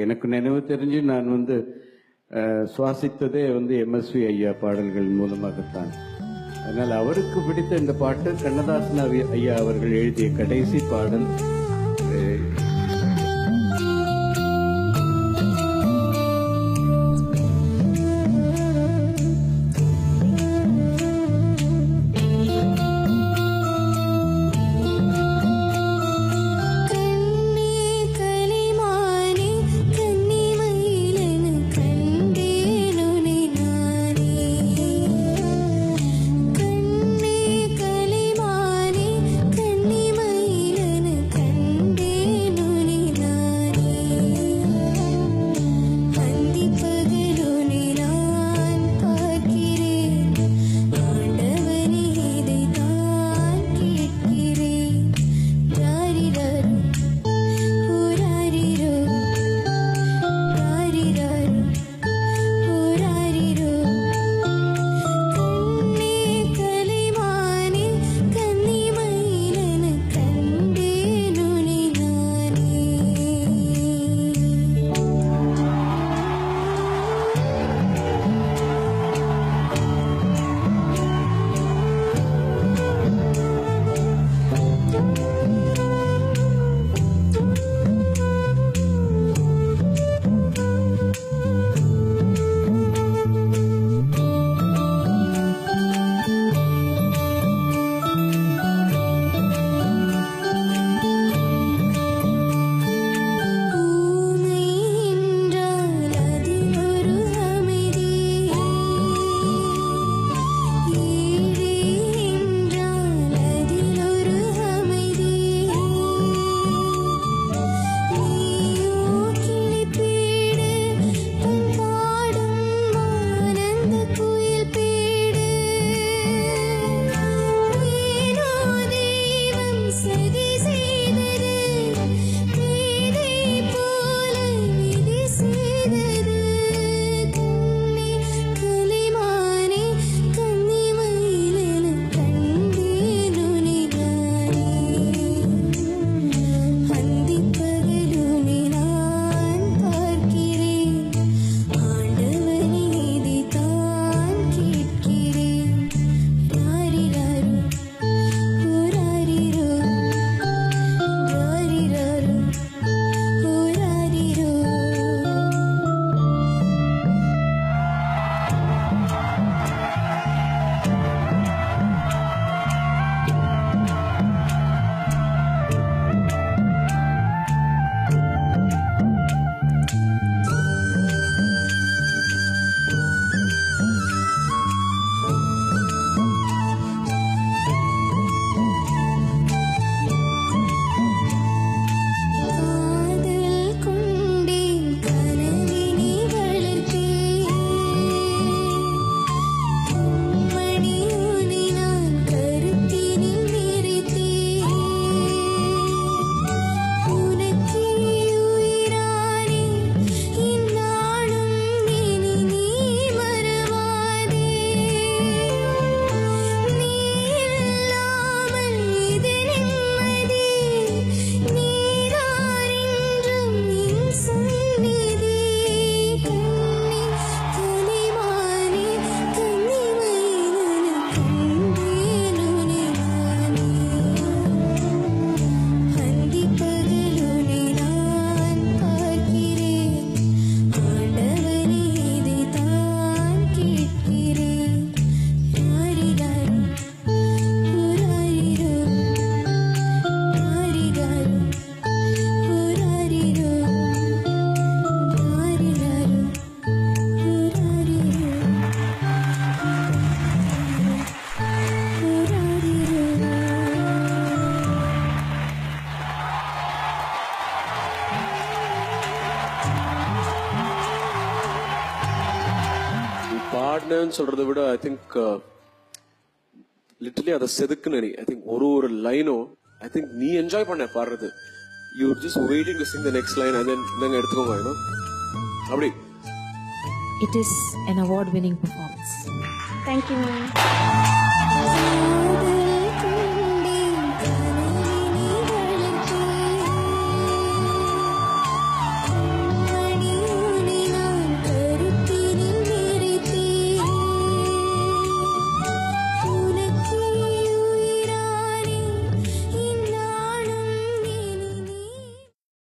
எனக்கு நினைவு தெரிஞ்சு நான் சுவாசித்ததே எம்எஸ்வி ஐயா பாடல்கள் மூலமாகத்தான். அதனால் அவருக்கு பிடித்த இந்த பாட்டு கண்ணதாசன் ஐயா அவர்கள் எழுதிய கடைசி பாடல். பாடினேன்னு சொல்றதை விட ஐ திங்க் லிட்டரலி அதை செதுக்குனி. ஐ திங்க் ஒரு லைனும் ஐ திங்க் நீ என்ஜாய் பண்ண பாடுறது. You just waiting to sing the next line and then இந்தங்க எடுத்துக்கோங்க. யூ நோ அப்படி. It is an award winning performance. Thank you, ma'am.